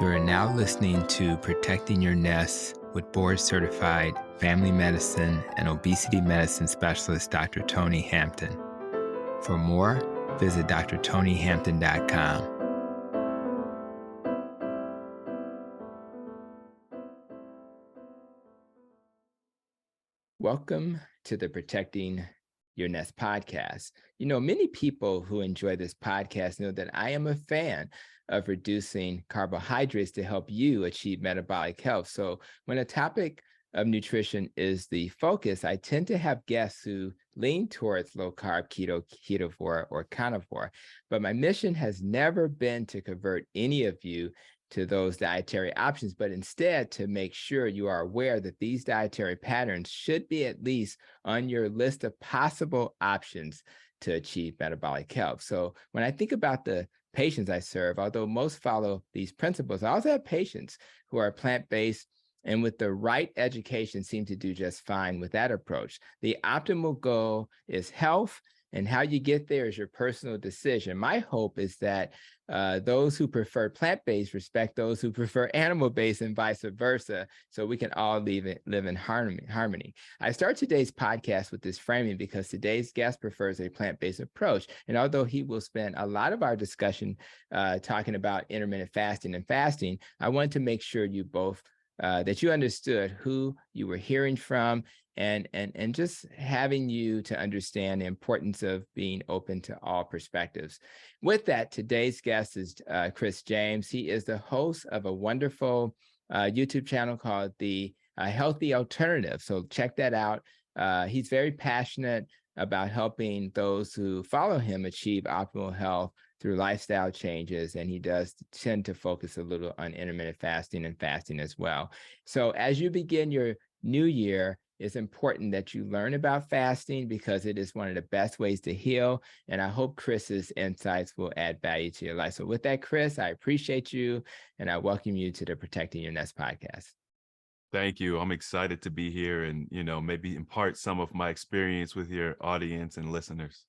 You are now listening to Protecting Your Nest with board-certified family medicine and obesity medicine specialist Dr. Tony Hampton. For more, visit drtonyhampton.com. Welcome to the Protecting Your Nest podcast. You know, many people who enjoy this podcast know that I am a fan of reducing carbohydrates to help you achieve metabolic health. So when a topic of nutrition is the focus, I tend to have guests who lean towards low carb, keto, ketovore, or carnivore. But my mission has never been to convert any of you to those dietary options, but instead to make sure you are aware that these dietary patterns should be at least on your list of possible options to achieve metabolic health. So when I think about the patients I serve, although most follow these principles, I also have patients who are plant-based and with the right education seem to do just fine with that approach. The optimal goal is health, and how you get there is your personal decision. My hope is that those who prefer plant-based respect those who prefer animal-based and vice versa, so we can all live in harmony. I start today's podcast with this framing because today's guest prefers a plant-based approach. And although he will spend a lot of our discussion talking about intermittent fasting and fasting, I want to make sure you both that you understood who you were hearing from, and just having you to understand the importance of being open to all perspectives. With that, today's guest is Chris James. He is the host of a wonderful YouTube channel called The Healthy Alternative. So check that out. He's very passionate about helping those who follow him achieve optimal health through lifestyle changes, and he does tend to focus a little on intermittent fasting and fasting as well. So as you begin your new year, it's important that you learn about fasting because it is one of the best ways to heal, and I hope Chris's insights will add value to your life. So with that, Chris, I appreciate you, and I welcome you to the Protecting Your Nest podcast. Thank you. I'm excited to be here and, maybe impart some of my experience with your audience and listeners.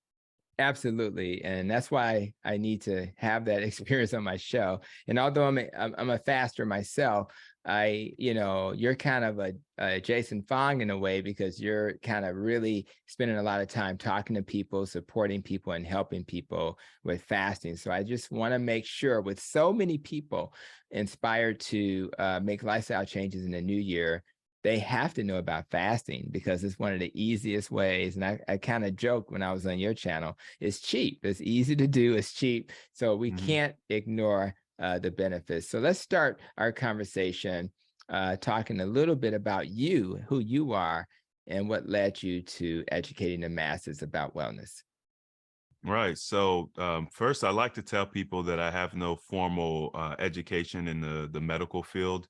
Absolutely. And that's why I need to have that experience on my show. And although I'm a faster myself, you're kind of a Jason Fong in a way, because you're kind of really spending a lot of time talking to people, supporting people, and helping people with fasting. So I just want to make sure, with so many people inspired to make lifestyle changes in the new year, they have to know about fasting because it's one of the easiest ways. And I kind of joke when I was on your channel, it's cheap, it's easy to do, it's cheap. So we can't ignore the benefits. So let's start our conversation talking a little bit about you, who you are, and what led you to educating the masses about wellness. Right. So first, I like to tell people that I have no formal education in the medical field.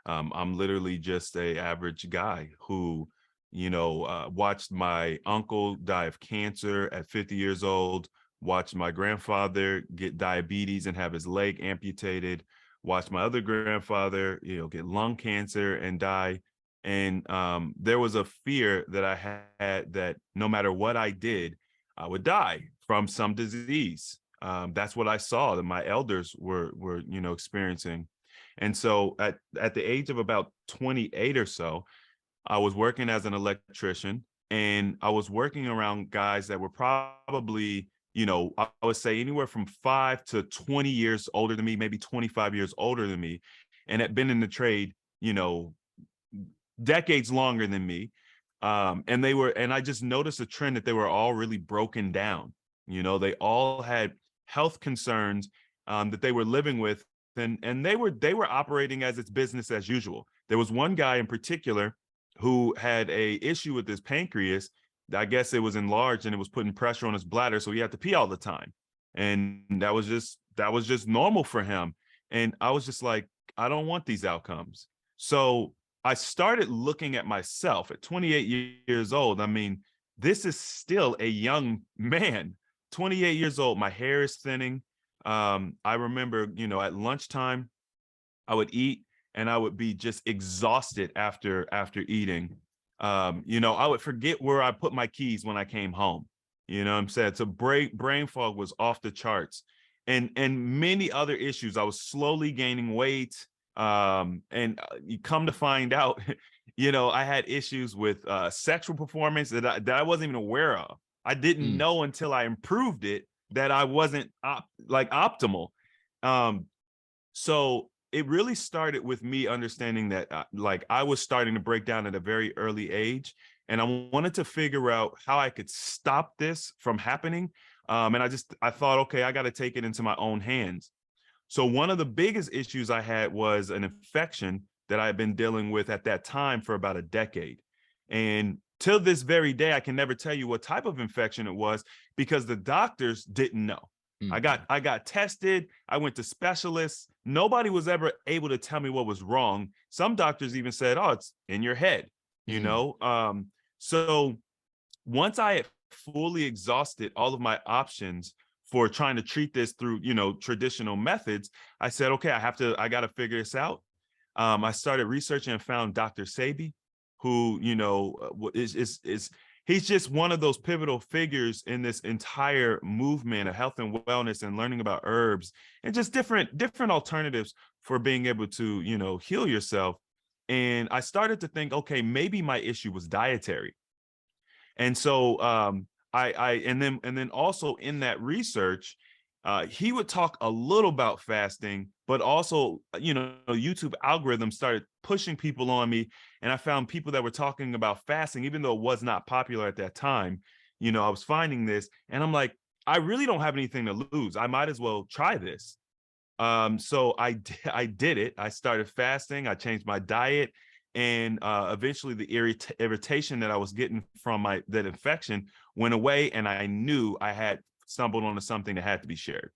I'm literally just an average guy who, watched my uncle die of cancer at 50 years old, watched my grandfather get diabetes and have his leg amputated, watched my other grandfather, get lung cancer and die. And there was a fear that I had that no matter what I did, I would die from some disease. That's what I saw that my elders were experiencing. And so at the age of about 28 or so, I was working as an electrician, and I was working around guys that were probably, I would say anywhere from 5 to 20 years older than me, maybe 25 years older than me, and had been in the trade, decades longer than me. And I just noticed a trend that they were all really broken down. They all had health concerns that they were living with. And they were operating as it's business as usual. There was one guy in particular who had a issue with his pancreas. I guess it was enlarged and it was putting pressure on his bladder, so he had to pee all the time. And that was just normal for him. And I was just like, I don't want these outcomes. So I started looking at myself at 28 years old. I mean, this is still a young man, 28 years old. My hair is thinning. I remember, at lunchtime, I would eat and I would be just exhausted after eating. I would forget where I put my keys when I came home. You know what I'm saying? So brain fog was off the charts, and many other issues. I was slowly gaining weight. And you come to find out, I had issues with sexual performance that I wasn't even aware of. I didn't Mm, know until I improved it that I wasn't optimal. Um, so it really started with me understanding that like I was starting to break down at a very early age, and I wanted to figure out how I could stop this from happening. And I thought, okay, I got to take it into my own hands. So one of the biggest issues I had was an infection that I had been dealing with at that time for about a decade. And till this very day, I can never tell you what type of infection it was because the doctors didn't know. mm, I got tested. I went to specialists. Nobody was ever able to tell me what was wrong. Some doctors even said, "Oh, it's in your head," you mm. know. So once I had fully exhausted all of my options for trying to treat this through, traditional methods, I said, okay, I got to figure this out. I started researching and found Dr. Sebi, who, is he's just one of those pivotal figures in this entire movement of health and wellness and learning about herbs and just different alternatives for being able to, heal yourself. And I started to think, okay, maybe my issue was dietary. And so I and then also in that research, he would talk a little about fasting, but also, YouTube algorithms started pushing people on me. And I found people that were talking about fasting, even though it was not popular at that time. I was finding this and I'm like, I really don't have anything to lose. I might as well try this. So I did it. I started fasting. I changed my diet, and eventually the irritation that I was getting from that infection went away, and I knew I had stumbled onto something that had to be shared.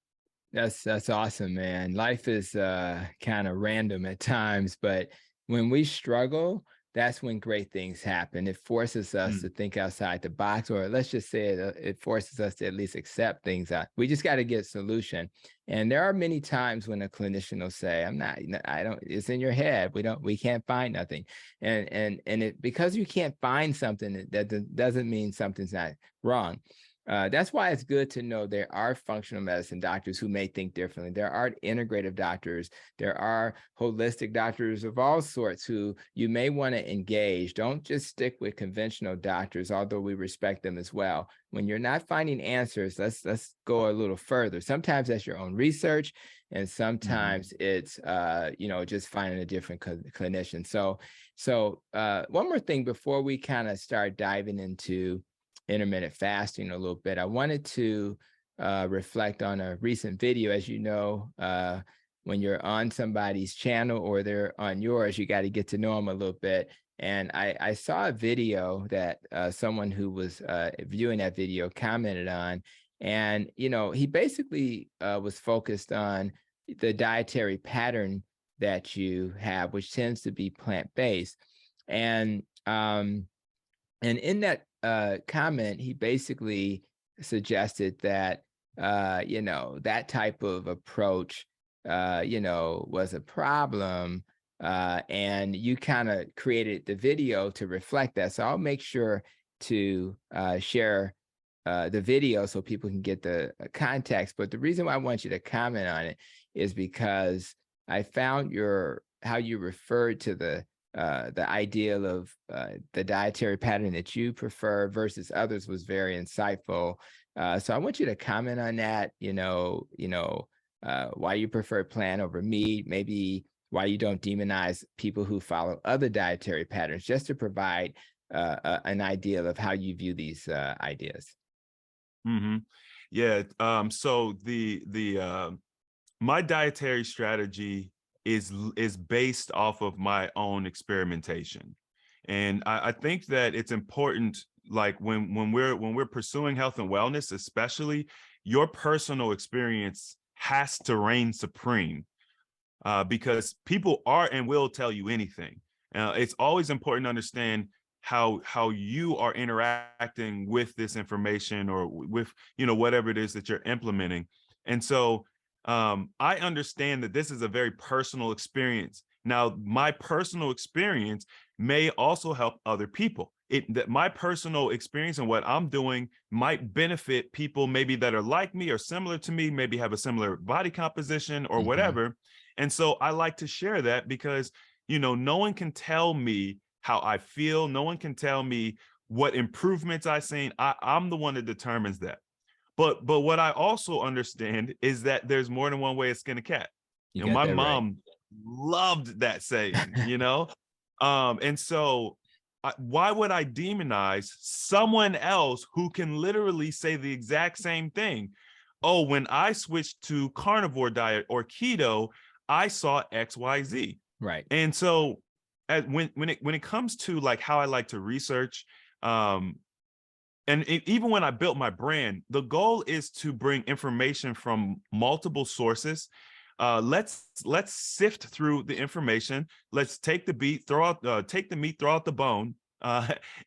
That's awesome, man. Life is kind of random at times, but when we struggle, that's when great things happen. It forces us to Mm, think outside the box, or let's just say it forces us to at least accept things. We just got to get a solution. And there are many times when a clinician will say, "I'm not, I don't. It's in your head. We can't find nothing." And it because you can't find something, that doesn't mean something's not wrong. That's why it's good to know there are functional medicine doctors who may think differently. There are integrative doctors. There are holistic doctors of all sorts who you may want to engage. Don't just stick with conventional doctors, although we respect them as well. When you're not finding answers, let's go a little further. Sometimes that's your own research, and mhm. sometimes it's just finding a different clinician. So one more thing before we kind of start diving into intermittent fasting a little bit. I wanted to reflect on a recent video. As you know, when you're on somebody's channel or they're on yours, you got to get to know them a little bit. And I saw a video that someone who was viewing that video commented on. And, he basically was focused on the dietary pattern that you have, which tends to be plant-based. And and in that comment, he basically suggested that that type of approach was a problem. And you kind of created the video to reflect that. So I'll make sure to share the video so people can get the context. But the reason why I want you to comment on it is because I found your how you referred to the ideal of the dietary pattern that you prefer versus others was very insightful. So I want you to comment on that. Why you prefer plant over meat, maybe why you don't demonize people who follow other dietary patterns, just to provide an idea of how you view these ideas. Hmm. Yeah. So the my dietary strategy is based off of my own experimentation, and I think that it's important, like when we're pursuing health and wellness, especially, your personal experience has to reign supreme, because people are and will tell you anything. It's always important to understand how you are interacting with this information or with whatever it is that you're implementing. And so I understand that this is a very personal experience. Now, my personal experience may also help other people. That my personal experience and what I'm doing might benefit people maybe that are like me or similar to me, maybe have a similar body composition or Mhm. whatever. And so I like to share that because, no one can tell me how I feel. No one can tell me what improvements I've seen. I'm the one that determines that. But what I also understand is that there's more than one way to skin a cat. You got My that right. mom loved that saying, and so why would I demonize someone else who can literally say the exact same thing? Oh, when I switched to carnivore diet or keto, I saw XYZ. Right. And so when it comes to like how I like to research, even when I built my brand, the goal is to bring information from multiple sources. Let's sift through the information. Let's take the meat, throw out the bone,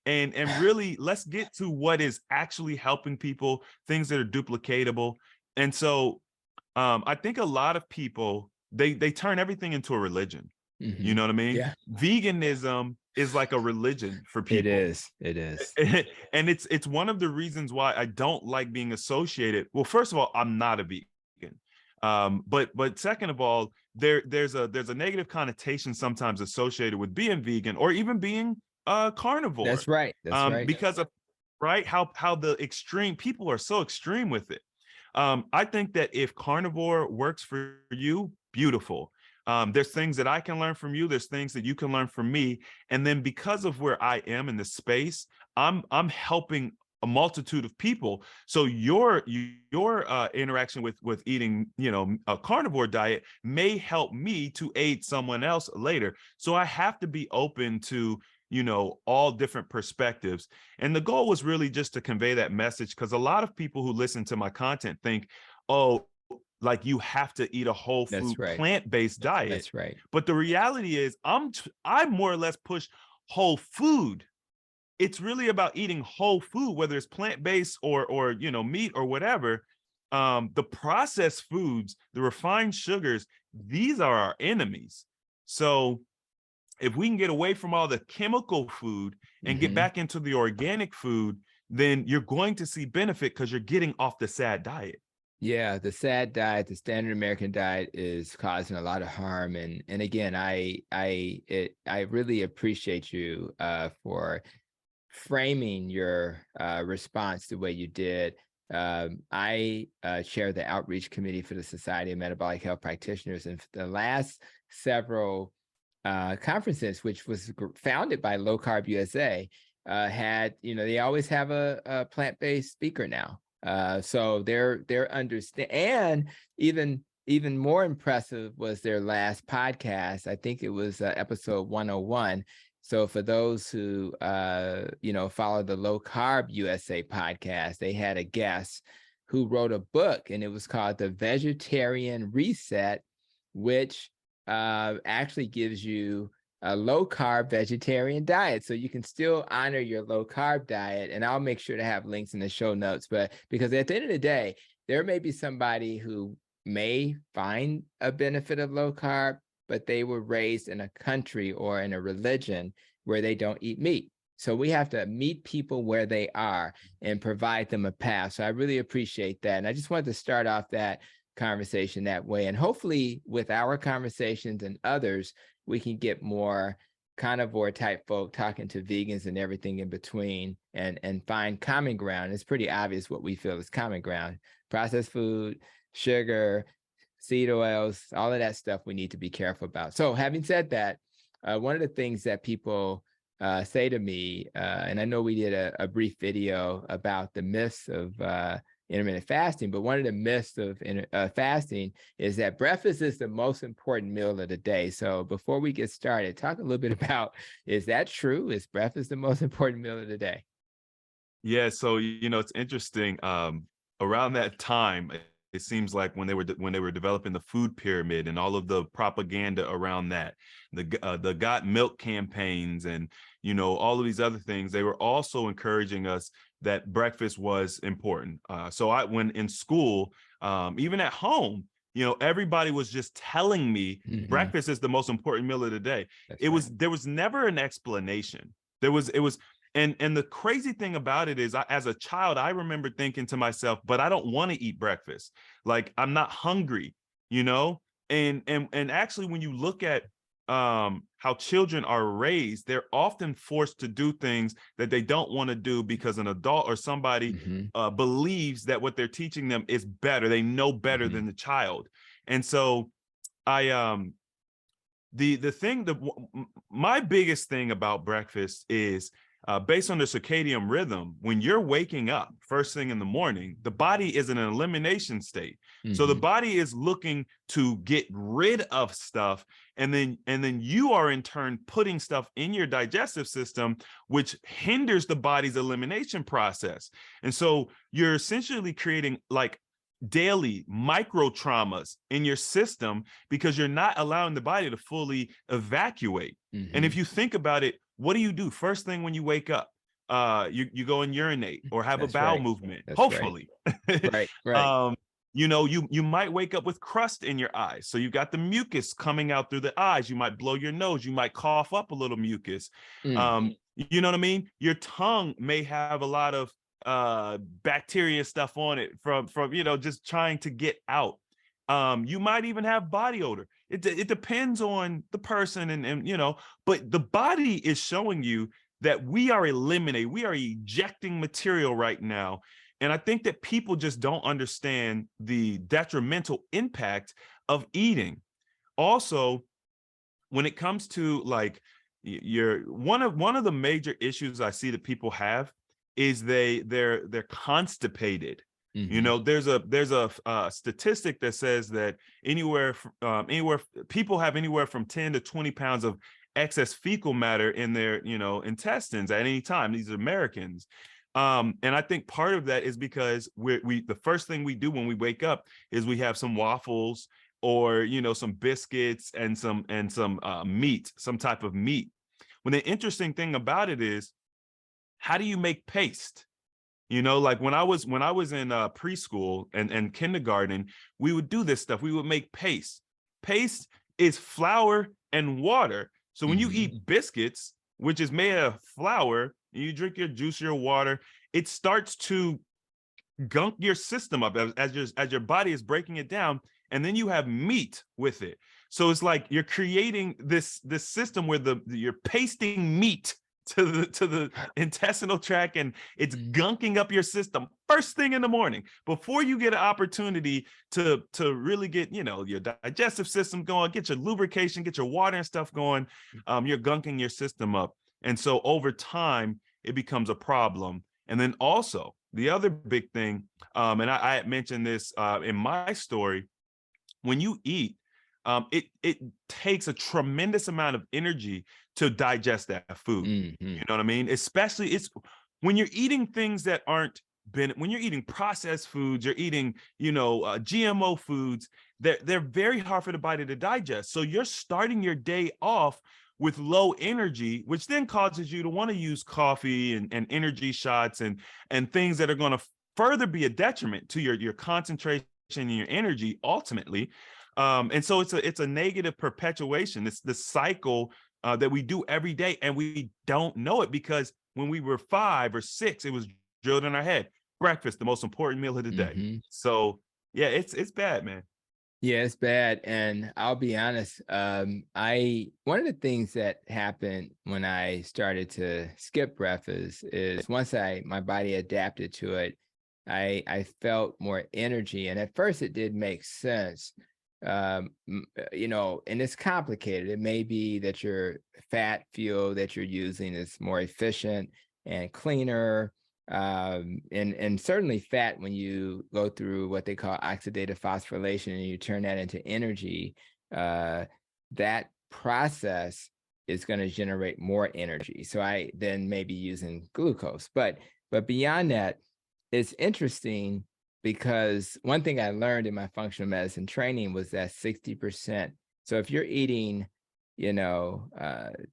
and really let's get to what is actually helping people, things that are duplicatable. And so I think a lot of people they turn everything into a religion. You know what I mean? Yeah. Veganism is like a religion for It people. is. And it's one of the reasons why I don't like being associated. Well, first of all, I'm not a vegan. But second of all, there's a negative connotation sometimes associated with being vegan or even being carnivore. That's right. That's right. Because of how the extreme people are so extreme with it. I think that if carnivore works for you, beautiful. There's things that I can learn from you. There's things that you can learn from me. And then because of where I am in the space, I'm helping a multitude of people. So your interaction with eating, a carnivore diet may help me to aid someone else later. So I have to be open to, all different perspectives. And the goal was really just to convey that message, because a lot of people who listen to my content think, oh, like you have to eat a whole food plant-based diet. That's right. But the reality is I more or less push whole food. It's really about eating whole food, whether it's plant-based or meat or whatever. The processed foods, the refined sugars, these are our enemies. So if we can get away from all the chemical food and get back into the organic food, then you're going to see benefit because you're getting off the SAD diet. Yeah, the SAD diet, the standard American diet, is causing a lot of harm. And again, I really appreciate you for framing your response the way you did. I chair the outreach committee for the Society of Metabolic Health Practitioners, and for the last several conferences, which was founded by Low Carb USA, had, they always have a plant-based speaker now. So they're understand, and even more impressive was their last podcast. I think it was episode 101. So for those who follow the Low Carb USA podcast, they had a guest who wrote a book, and it was called The Vegetarian Reset, which actually gives you a low carb vegetarian diet. So you can still honor your low carb diet. And I'll make sure to have links in the show notes. But because at the end of the day, there may be somebody who may find a benefit of low carb, but they were raised in a country or in a religion where they don't eat meat. So we have to meet people where they are and provide them a path. So I really appreciate that. And I just wanted to start off that conversation that way. And hopefully with our conversations and others, we can get more carnivore type folk talking to vegans and everything in between, and find common ground. It's pretty obvious what we feel is common ground: processed food, sugar, seed oils, all of that stuff we need to be careful about. So having said that, one of the things that people say to me, and I know we did a brief video about the myths of intermittent fasting, but one of the myths of fasting is that breakfast is the most important meal of the day. So before we get started, talk a little bit about, is that true? Is breakfast the most important meal of the day? Yeah, so it's interesting. Around that time, it seems like when they were developing the food pyramid and all of the propaganda around that, the Got Milk campaigns and all of these other things, they were also encouraging us that breakfast was important. So when in school, even at home, everybody was just telling me breakfast is the most important meal of the day. There was never an explanation. And the crazy thing about it is, as a child, I remember thinking to myself, but I don't want to eat breakfast. Like, I'm not hungry, And actually, when you look at how children are raised, they're often forced to do things that they don't want to do because an adult or somebody believes that what they're teaching them is better. They know better than the child. And so I my biggest thing about breakfast is based on the circadian rhythm. When you're waking up first thing in the morning, the body is in an elimination state. So the body is looking to get rid of stuff, and then you are in turn putting stuff in your digestive system, which hinders the body's elimination process. And so you're essentially creating like daily micro traumas in your system because you're not allowing the body to fully evacuate. And if you think about it, what do you do first thing when you wake up? You go and urinate or have a bowel movement, hopefully. Right. You know, you might wake up with crust in your eyes. So you got the mucus coming out through the eyes. You might blow your nose. You might cough up a little mucus. You know what I mean? Your tongue may have a lot of bacteria stuff on it from you know, just trying to get out. You might even have body odor. It depends on the person, and you know, but the body is showing you that we are ejecting material right now. And I think that people just don't understand the detrimental impact of eating. Also, when it comes to like one of the major issues I see that people have is they're constipated. You know, there's a statistic that says that anywhere people have anywhere from 10 to 20 pounds of excess fecal matter in their, you know, intestines at any time. These are Americans. And I think part of that is because the first thing we do when we wake up is we have some waffles or, you know, some biscuits and some meat, some type of meat. When the interesting thing about it is, how do you make paste? You know, like when I was in preschool and kindergarten, we would do this stuff. We would make paste. Paste is flour and water. So when you eat biscuits, which is made of flour, and you drink your juice, your water, it starts to gunk your system up as your body is breaking it down, and then you have meat with it. So it's like you're creating this system where you're pasting meat to the intestinal tract, and it's gunking up your system first thing in the morning before you get an opportunity to really get, you know, your digestive system going, get your lubrication, get your water and stuff going. You're gunking your system up. And so over time, it becomes a problem. And then also the other big thing, and I had mentioned this in my story, when you eat, it takes a tremendous amount of energy to digest that food. You know what I mean? Especially it's when you're eating things that aren't when you're eating processed foods, you're eating, you know, GMO foods, they're very hard for the body to digest. So you're starting your day off with low energy, which then causes you to want to use coffee and energy shots and things that are going to further be a detriment to your concentration and your energy ultimately. And so it's a negative perpetuation. It's the cycle that we do every day, and we don't know it because when we were 5 or 6, it was drilled in our head. Breakfast, the most important meal of the day. So yeah, it's bad, man. Yeah, it's bad. And I'll be honest, one of the things that happened when I started to skip breakfast is once my body adapted to it, I felt more energy. And at first it did make sense. You know, and it's complicated. It may be that your fat fuel that you're using is more efficient and cleaner. And certainly fat, when you go through what they call oxidative phosphorylation and you turn that into energy, that process is going to generate more energy. So I then may be using glucose. But beyond that, it's interesting because one thing I learned in my functional medicine training was that 60%. So if you're eating, you know,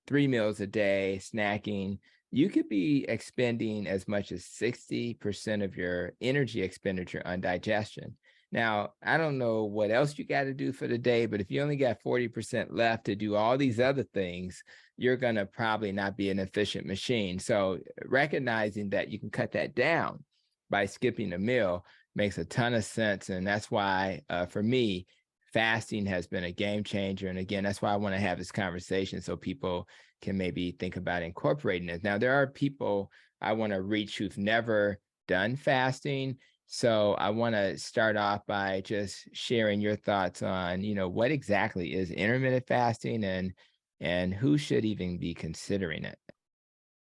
3 meals a day, snacking, you could be expending as much as 60% of your energy expenditure on digestion. Now, I don't know what else you got to do for the day, but if you only got 40% left to do all these other things, you're going to probably not be an efficient machine. So recognizing that you can cut that down by skipping a meal makes a ton of sense. And that's why, for me, fasting has been a game changer. And again, that's why I want to have this conversation so people can maybe think about incorporating it. Now, there are people I want to reach who've never done fasting. So I want to start off by just sharing your thoughts on, what exactly is intermittent fasting and who should even be considering it.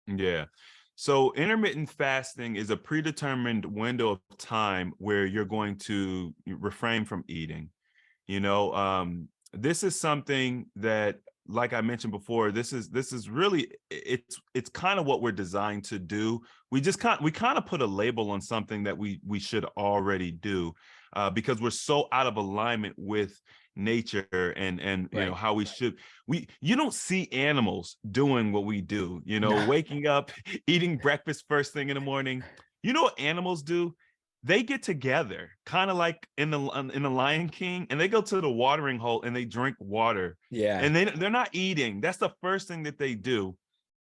Yeah. So intermittent fasting is a predetermined window of time where you're going to refrain from eating. This is something that, like I mentioned before, this is really, it's kind of what we're designed to do. We kind of put a label on something that we should already do, because we're so out of alignment with nature and Right. how we should. You don't see animals doing what we do, No. waking up, eating breakfast first thing in the morning. You know what animals do? They get together, kind of like in the Lion King, and they go to the watering hole and they drink water, Yeah. and they're not eating. That's the first thing that they do.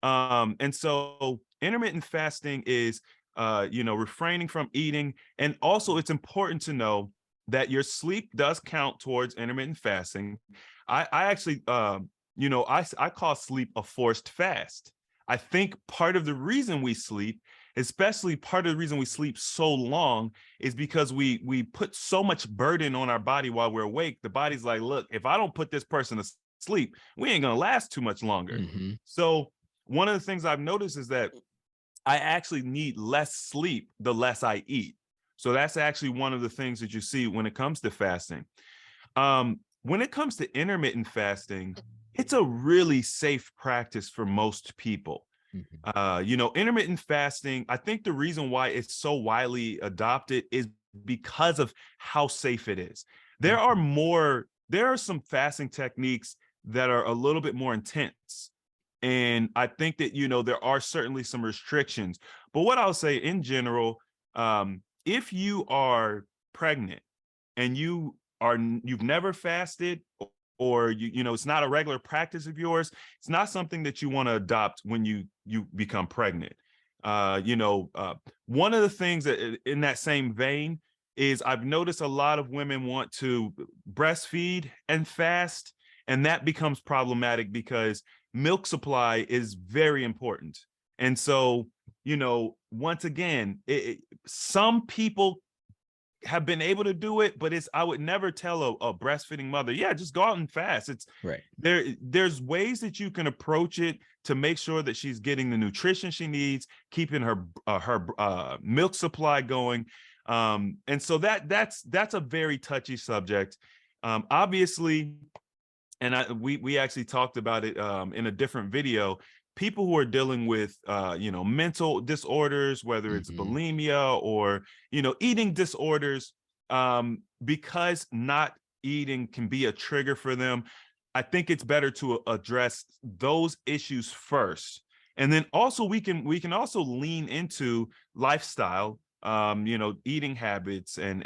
And so intermittent fasting is refraining from eating. And also it's important to know that your sleep does count towards intermittent fasting. I actually I call sleep a forced fast. I think part of the reason we sleep, especially part of the reason we sleep so long, is because we put so much burden on our body while we're awake. The body's like, look, if I don't put this person to sleep, we ain't gonna last too much longer. Hmm. So one of the things I've noticed is that I actually need less sleep the less I eat. So that's actually one of the things that you see when it comes to fasting. When it comes to intermittent fasting, it's a really safe practice for most people. Hmm. Intermittent fasting, I think the reason why it's so widely adopted is because of how safe it is. There are some fasting techniques that are a little bit more intense. And I think that, there are certainly some restrictions. But what I'll say in general, if you are pregnant and you've never fasted, or it's not a regular practice of yours, it's not something that you want to adopt when you become pregnant. One of the things that in that same vein is I've noticed a lot of women want to breastfeed and fast, and that becomes problematic because milk supply is very important. And so, once again, some people have been able to do it, but I would never tell a breastfeeding mother, yeah, just go out and fast. Right. There's ways that you can approach it to make sure that she's getting the nutrition she needs, keeping her milk supply going. And so that's a very touchy subject. Obviously, and we actually talked about it in a different video. People who are dealing with mental disorders, whether it's Hmm. bulimia or eating disorders, because not eating can be a trigger for them. I think it's better to address those issues first, and then also we can also lean into lifestyle, eating habits and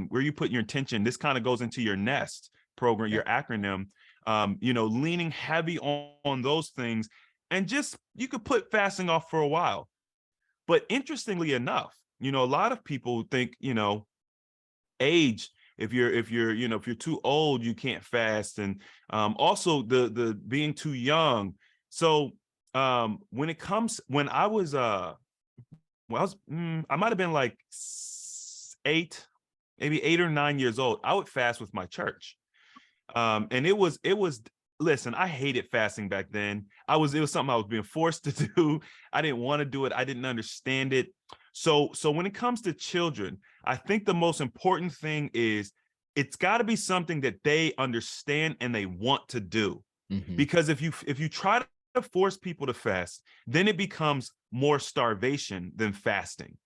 where you put your attention. This kind of goes into your NEST program, Yeah. your acronym. Leaning heavy on those things, and just you could put fasting off for a while. But interestingly enough, a lot of people think, age, if you're too old, you can't fast, and also the being too young. So when I was I might have been like 8 or 9 years old, I would fast with my church. And it was listen, I hated fasting back then. It was something I was being forced to do. I didn't want to do it. I didn't understand it. So when it comes to children, I think the most important thing is it's got to be something that they understand and they want to do. Hmm. Because if you try to force people to fast, then it becomes more starvation than fasting.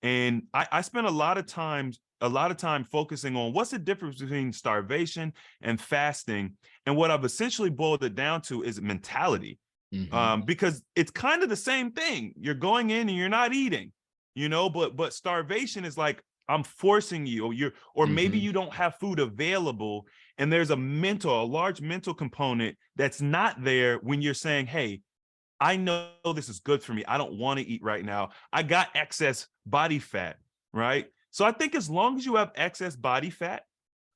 And I spent a lot of time focusing on what's the difference between starvation and fasting. And what I've essentially boiled it down to is mentality. Hmm. Because it's kind of the same thing. You're going in and you're not eating, but starvation is like, I'm forcing you, or maybe Hmm. you don't have food available. And there's a large mental component that's not there when you're saying, hey, I know this is good for me. I don't want to eat right now. I got excess body fat, right? So I think as long as you have excess body fat,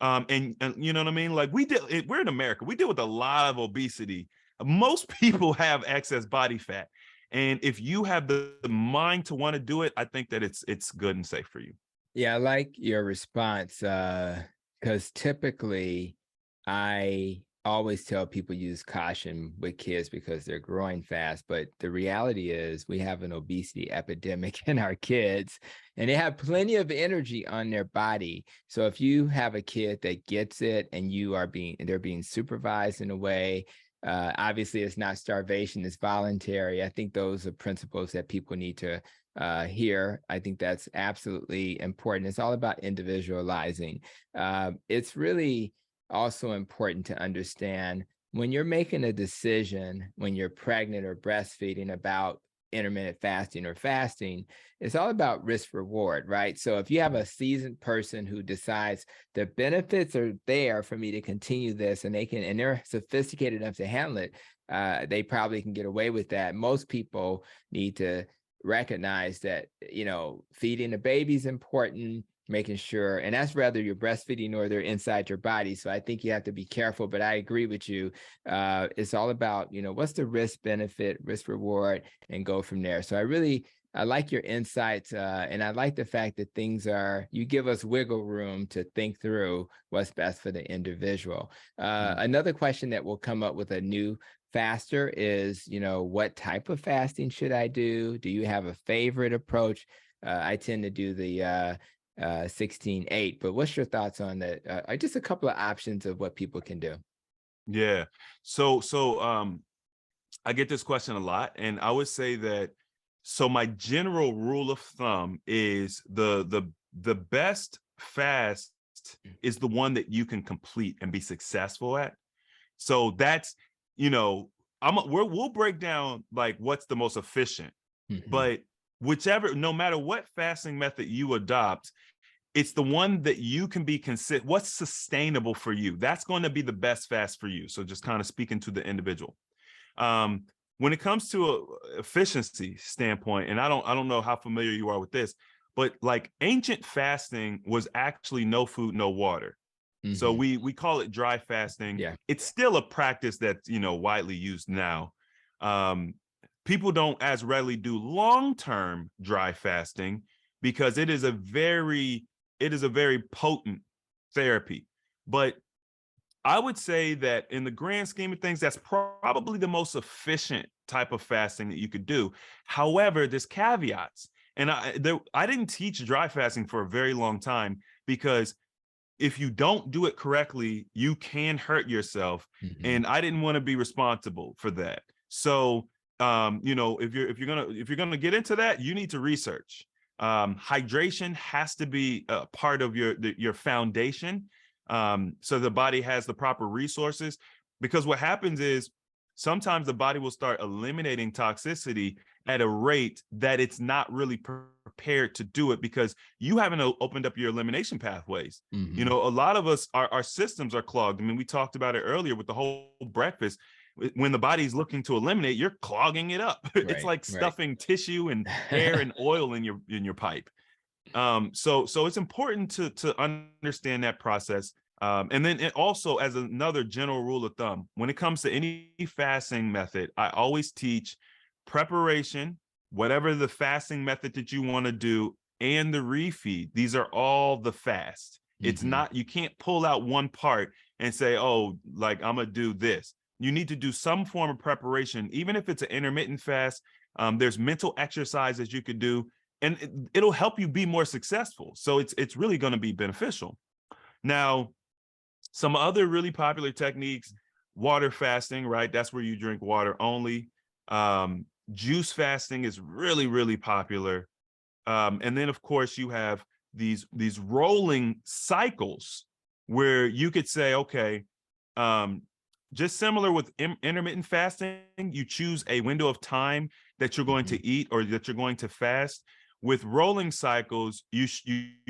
And you know what I mean? Like we're in America. We deal with a lot of obesity. Most people have excess body fat. And if you have the mind to want to do it, I think that it's good and safe for you. Yeah, I like your response because typically I always tell people use caution with kids because they're growing fast. But the reality is we have an obesity epidemic in our kids and they have plenty of energy on their body. So if you have a kid that gets it and they're being supervised in a way, obviously it's not starvation, it's voluntary. I think those are principles that people need to here. I think that's absolutely important. It's all about individualizing. It's really also important to understand when you're making a decision, when you're pregnant or breastfeeding about intermittent fasting or fasting, it's all about risk reward, right? So if you have a seasoned person who decides the benefits are there for me to continue this and they're sophisticated enough to handle it, they probably can get away with that. Most people need to recognize that, feeding the baby is important, making sure, and that's whether you're breastfeeding or they're inside your body. So I think you have to be careful, but I agree with you. It's all about, what's the risk benefit, risk reward, and go from there. So I like your insights, and I like the fact that you give us wiggle room to think through what's best for the individual. Another question that will come up with a new faster is, what type of fasting should I do? Do you have a favorite approach? I tend to do the 16-8, but what's your thoughts on that? Just a couple of options of what people can do. Yeah. So I get this question a lot, and I would say that so my general rule of thumb is the best fast is the one that you can complete and be successful at. So that's, we'll break down like what's the most efficient, but no matter what fasting method you adopt, it's the one that you can be what's sustainable for you. That's going to be the best fast for you. So just kind of speaking to the individual. When it comes to a efficiency standpoint, and I don't know how familiar you are with this, but like ancient fasting was actually no food, no water. So we call it dry fasting. Yeah. It's still a practice that's, widely used now. People don't as readily do long-term dry fasting because it is a very potent therapy. But I would say that in the grand scheme of things, that's probably the most efficient type of fasting that you could do. However, there's caveats. And I didn't teach dry fasting for a very long time because if you don't do it correctly, you can hurt yourself. And I didn't want to be responsible for that. So, if you're gonna get into that, you need to research. Hydration has to be a part of your foundation, so the body has the proper resources. Because what happens is sometimes the body will start eliminating toxicity at a rate that it's not really prepared to do it because you haven't opened up your elimination pathways. A lot of us, our systems are clogged. I mean, we talked about it earlier with the whole breakfast. When the body's looking to eliminate, you're clogging it up. It's like stuffing tissue and air and oil in your pipe. So it's important to understand that process. And then it also, as another general rule of thumb, when it comes to any fasting method, I always teach preparation, whatever the fasting method that you want to do, and the refeed. These are all the fast. It's not, you can't pull out one part and say, oh, like I'm gonna do this. You need to do some form of preparation, even if it's an intermittent fast. There's mental exercises you could do, and it'll help you be more successful. So it's really going to be beneficial. Now, some other really popular techniques, water fasting, right? That's where you drink water only. Juice fasting is really, really popular. And then, of course, you have these rolling cycles where you could say, okay, just similar with intermittent fasting, you choose a window of time that you're going to eat or that you're going to fast. With rolling cycles, you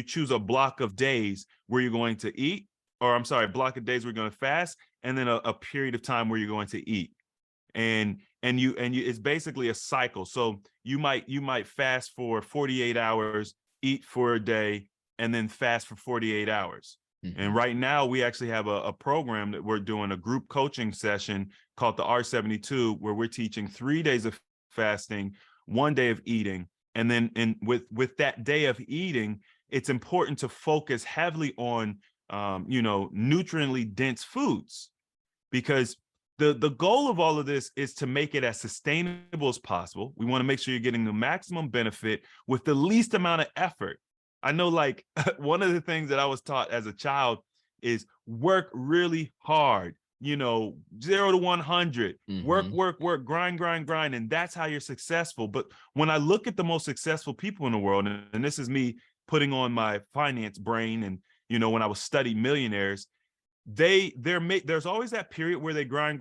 choose a block of days where you're going to eat, or I'm sorry, a block of days where you're going to fast, and then a period of time where you're going to eat. And it's basically a cycle. So you might fast for 48 hours, eat for a day, and then fast for 48 hours. And right now we actually have a program that we're doing, a group coaching session called the R72, where we're teaching 3 days of fasting, 1 day of eating. And then with that day of eating, it's important to focus heavily on, nutriently dense foods, because the goal of all of this is to make it as sustainable as possible. We want to make sure you're getting the maximum benefit with the least amount of effort. I know, like, one of the things that I was taught as a child is work really hard, 0 to 100, work, grind. And that's how you're successful. But when I look at the most successful people in the world, and this is me putting on my finance brain, and, when I was studying millionaires, there's always that period where they grind,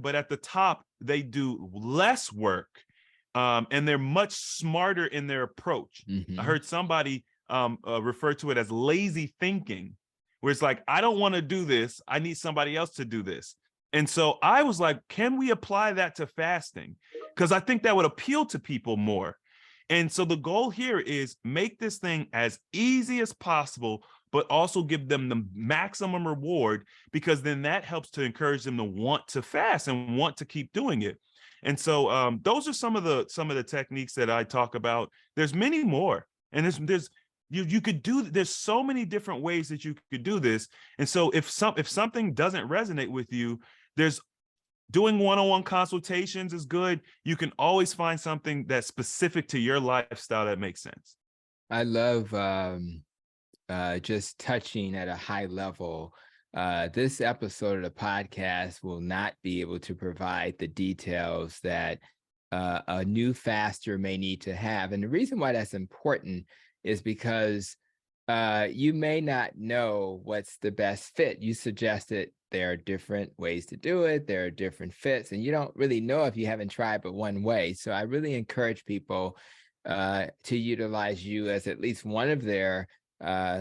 but at the top, they do less work. And they're much smarter in their approach. I heard somebody refer to it as lazy thinking, where it's like, I don't want to do this. I need somebody else to do this. And so I was like, can we apply that to fasting? Because I think that would appeal to people more. And so the goal here is make this thing as easy as possible, but also give them the maximum reward, because then that helps to encourage them to want to fast and want to keep doing it. And so those are some of the techniques that I talk about. There's many more, and you could do. There's so many different ways that you could do this. And so if something doesn't resonate with you, there's doing one-on-one consultations is good. You can always find something that's specific to your lifestyle that makes sense. I love just touching at a high level. This episode of the podcast will not be able to provide the details that a new faster may need to have. And the reason why that's important is because you may not know what's the best fit. You suggested there are different ways to do it. There are different fits, and you don't really know if you haven't tried but one way. So I really encourage people to utilize you as at least one of their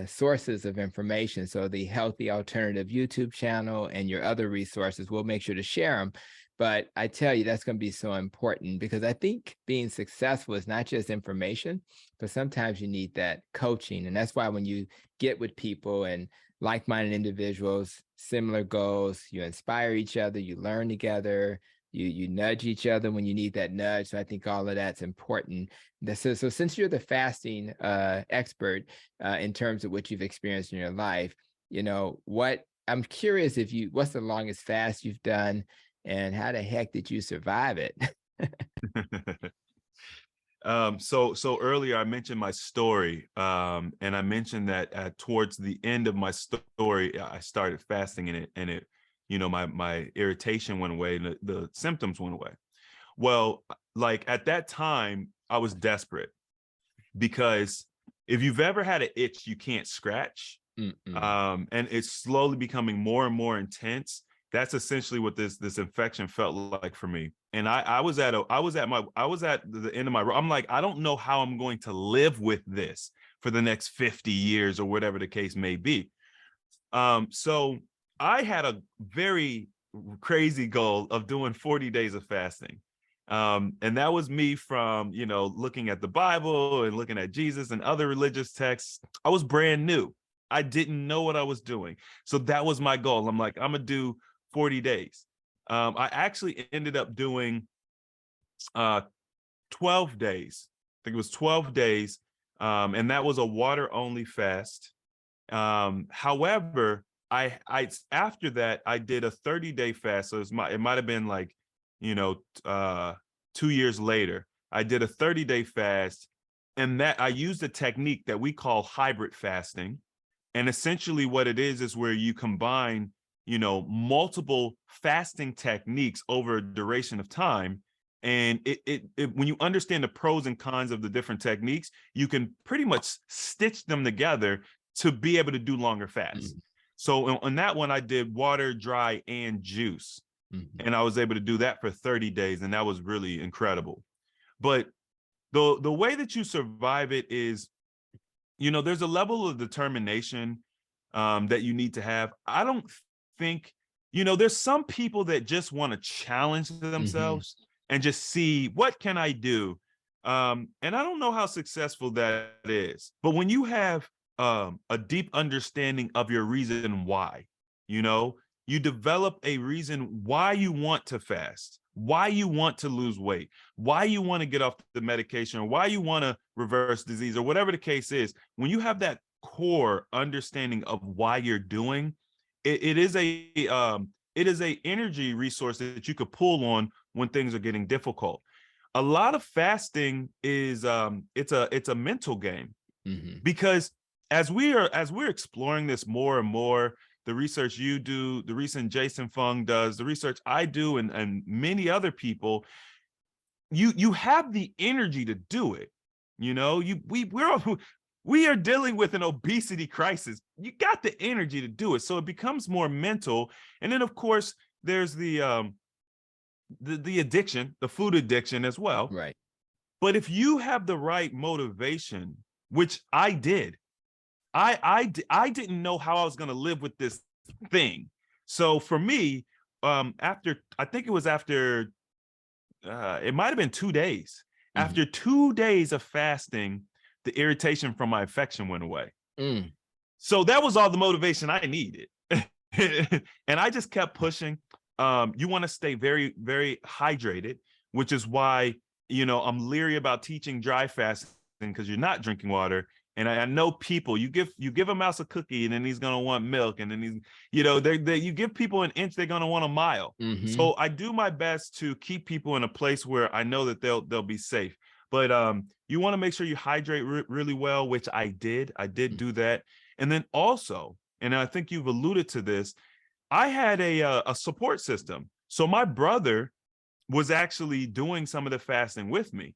sources of information. So the Healthy Alternative YouTube channel and your other resources, we'll make sure to share them. But I tell you, that's going to be so important, because I think being successful is not just information, but sometimes you need that coaching. And that's why when you get with people and like-minded individuals, similar goals, you inspire each other, you learn together, you nudge each other when you need that nudge. So I think all of that's important. So since you're the fasting expert in terms of what you've experienced in your life, I'm curious what's the longest fast you've done, and how the heck did you survive it? So earlier I mentioned my story, and I mentioned that towards the end of my story, I started fasting, and it my irritation went away, and the symptoms went away. Well, like at that time, I was desperate, because if you've ever had an itch you can't scratch, and it's slowly becoming more and more intense, that's essentially what this infection felt like for me. And I was at the end of my rope. I'm like, I don't know how I'm going to live with this for the next 50 years or whatever the case may be. So I had a very crazy goal of doing 40 days of fasting. And that was me from, looking at the Bible and looking at Jesus and other religious texts. I was brand new. I didn't know what I was doing. So that was my goal. I'm like, I'm going to do 40 days. I actually ended up doing 12 days. I think it was 12 days. And that was a water only fast. However, I after that, I did a 30-day fast. So it might have been like, 2 years later, I did a 30-day fast, and that I used a technique that we call hybrid fasting. And essentially what it is where you combine, multiple fasting techniques over a duration of time. And it when you understand the pros and cons of the different techniques, you can pretty much stitch them together to be able to do longer fasts. So on that one, I did water, dry, and juice. And I was able to do that for 30 days. And that was really incredible. But the way that you survive it is, there's a level of determination that you need to have. I don't think, there's some people that just want to challenge themselves and just see, what can I do? And I don't know how successful that is. But when you have a deep understanding of your reason why. You know, you develop a reason why you want to fast, why you want to lose weight, why you want to get off the medication, or why you want to reverse disease, or whatever the case is. When you have that core understanding of why you're doing it, it is a energy resource that you could pull on when things are getting difficult. A lot of fasting is it's a mental game, Mm-hmm. because as we're exploring this more and more, the research you do, the recent Jason Fung does, the research I do, and many other people, you have the energy to do it. You know, we are dealing with an obesity crisis. You got the energy to do it, so it becomes more mental. And then of course there's the addiction, the food addiction as well. Right. But if you have the right motivation, which I did, I didn't know how I was going to live with this thing. So for me, after, I think it was after, it might have been 2 days. Mm-hmm. After 2 days of fasting, the irritation from my infection went away. Mm. So that was all the motivation I needed. And I just kept pushing. You want to stay very, very hydrated, which is why, you know, I'm leery about teaching dry fasting, because you're not drinking water. And I know people, you give a mouse a cookie and then he's going to want milk. And then he's, you know, you give people an inch, they're going to want a mile. Mm-hmm. So I do my best to keep people in a place where I know that they'll be safe. But you want to make sure you hydrate really well, which I did. I did do that. And then also, and I think you've alluded to this, I had a support system. So my brother was actually doing some of the fasting with me.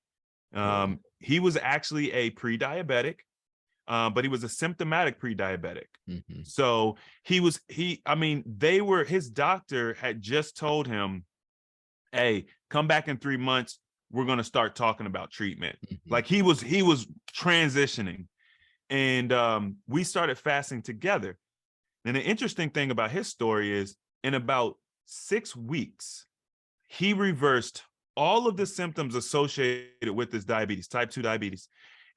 He was actually a pre-diabetic, but he was a symptomatic pre-diabetic. Mm-hmm. So his doctor had just told him, hey, come back in 3 months. We're going to start talking about treatment. Mm-hmm. Like he was transitioning, and we started fasting together. And the interesting thing about his story is, in about 6 weeks, he reversed all of the symptoms associated with this diabetes, type 2 diabetes.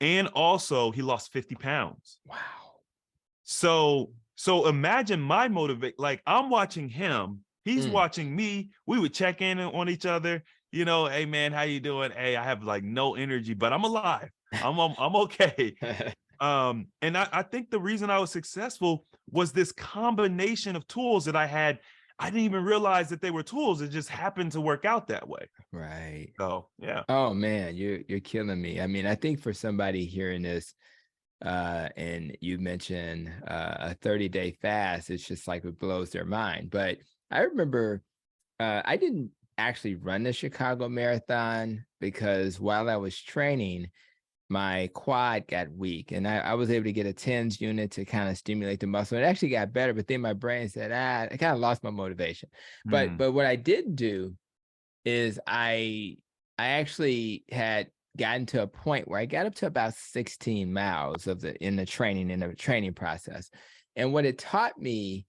And also he lost 50 pounds. Wow. So imagine my motivation. Like, I'm watching him, he's watching me. We would check in on each other. You know, hey man, how you doing? Hey, I have like no energy, but I'm alive. I'm okay. And I think the reason I was successful was this combination of tools that I had. I didn't even realize that they were tools. It just happened to work out that way. Right. So, yeah. Oh man, you're killing me. I mean, I think for somebody hearing this, and you mentioned a 30-day fast, it's just like it blows their mind. But I remember I didn't actually run the Chicago Marathon, because while I was training, my quad got weak, and I was able to get a TENS unit to kind of stimulate the muscle. It actually got better, but then my brain said, I kind of lost my motivation. But what I did do is I actually had gotten to a point where I got up to about 16 miles in the training process. And what it taught me,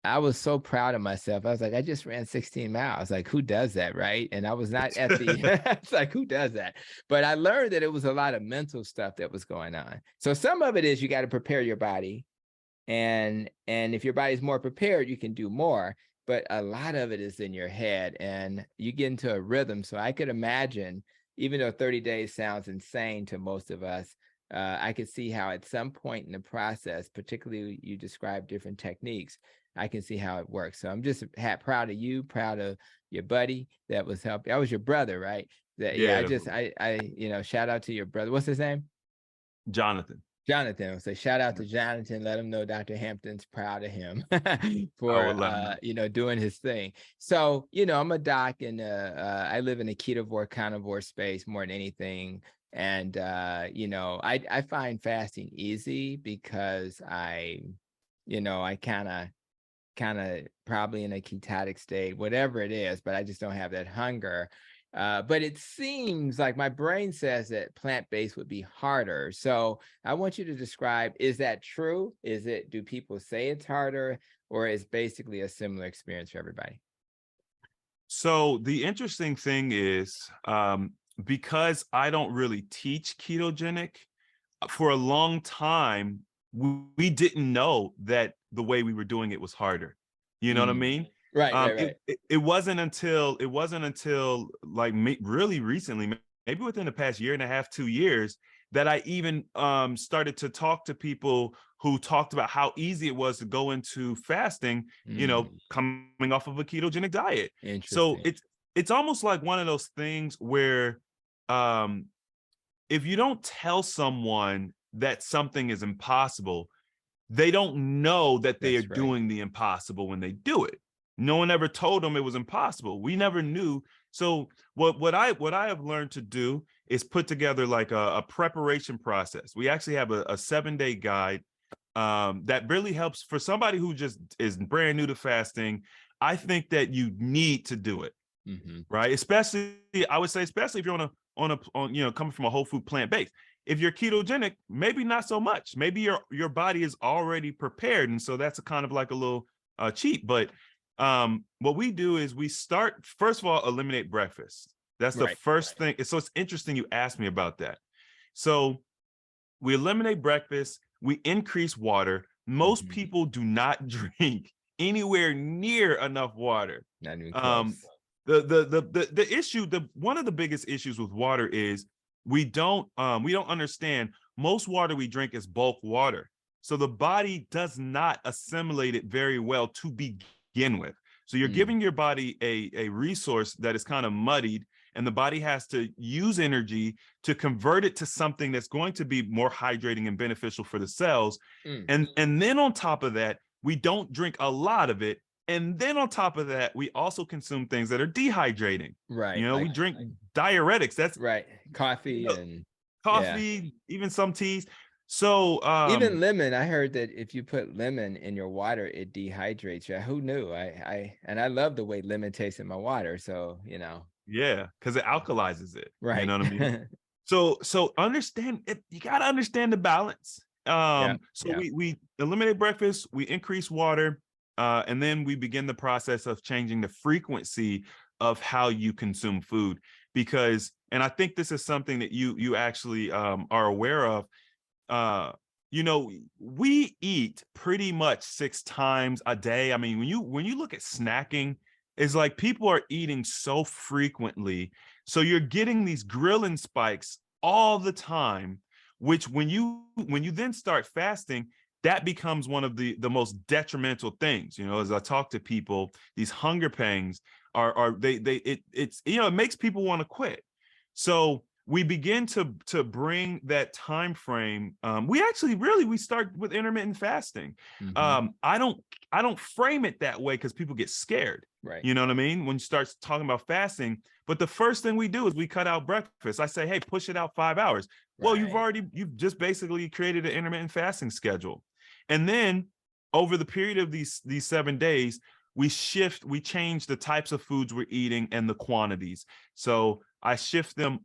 I was so proud of myself. I was like, I just ran 16 miles. Like, who does that, right? And I was not at the, it's like, who does that? But I learned that it was a lot of mental stuff that was going on. So some of it is you got to prepare your body. And if your body's more prepared, you can do more. But a lot of it is in your head, and you get into a rhythm. So I could imagine, even though 30 days sounds insane to most of us, I could see how at some point in the process, particularly you describe different techniques, I can see how it works. So I'm just proud of you, proud of your buddy that was helping. That was your brother, right? I shout out to your brother. What's his name? Jonathan. I'll say shout out to Jonathan. Let him know Dr. Hampton's proud of him for doing his thing. So, I'm a doc, and I live in a ketovore carnivore space more than anything. And I find fasting easy because I kind of probably in a ketotic state, whatever it is, but I just don't have that hunger. But it seems like my brain says that plant-based would be harder. So I want you to describe, is that true? Do people say it's harder, or is basically a similar experience for everybody? So the interesting thing is, because I don't really teach ketogenic, for a long time, we didn't know that the way we were doing it was harder. You know what I mean? Right, right, right. It wasn't until like really recently, maybe within the past year and a half, 2 years, that I even started to talk to people who talked about how easy it was to go into fasting, coming off of a ketogenic diet. So Interesting. it's almost like one of those things where if you don't tell someone that something is impossible, they don't know that they are That's right. doing the impossible when they do it. No one ever told them it was impossible. We never knew. So what I have learned to do is put together like a preparation process. We actually have a 7-day guide that really helps for somebody who just is brand new to fasting. I think that you need to do it, right? Especially, I would say, especially if you're on coming from a whole food plant based. If you're ketogenic, maybe not so much. Maybe your body is already prepared, and so that's a kind of like a little cheat. But what we do is we start, first of all, eliminate breakfast. That's the first thing. So it's interesting you asked me about that. So we eliminate breakfast. We increase water. Most people do not drink anywhere near enough water. Not even close. The issue, one of the biggest issues with water is we don't understand most water we drink is bulk water. So the body does not assimilate it very well to begin with. So you're giving your body a resource that is kind of muddied, and the body has to use energy to convert it to something that's going to be more hydrating and beneficial for the cells. And then on top of that, we don't drink a lot of it. And then on top of that, we also consume things that are dehydrating. Right. We drink diuretics. That's right. Coffee and coffee, even some teas. So even lemon. I heard that if you put lemon in your water, it dehydrates you. Who knew? I love the way lemon tastes in my water. So yeah, because it alkalizes it. Right. You know what I mean? So understand it. You got to understand the balance. We eliminate breakfast, we increase water, and then we begin the process of changing the frequency of how you consume food. Because, and I think this is something that you actually are aware of. We eat pretty much 6 times a day. I mean, when you look at snacking, it's like people are eating so frequently. So you're getting these grilling spikes all the time, which when you then start fasting, that becomes one of the most detrimental things. As I talk to people, these hunger pangs it makes people want to quit. So we begin to bring that time frame. We start with intermittent fasting. I don't frame it that way because people get scared. Right. You know what I mean? When you start talking about fasting, but the first thing we do is we cut out breakfast. I say, hey, push it out 5 hours. Well, you've just basically created an intermittent fasting schedule. And then over the period of these 7 days, we change the types of foods we're eating and the quantities. So I shift them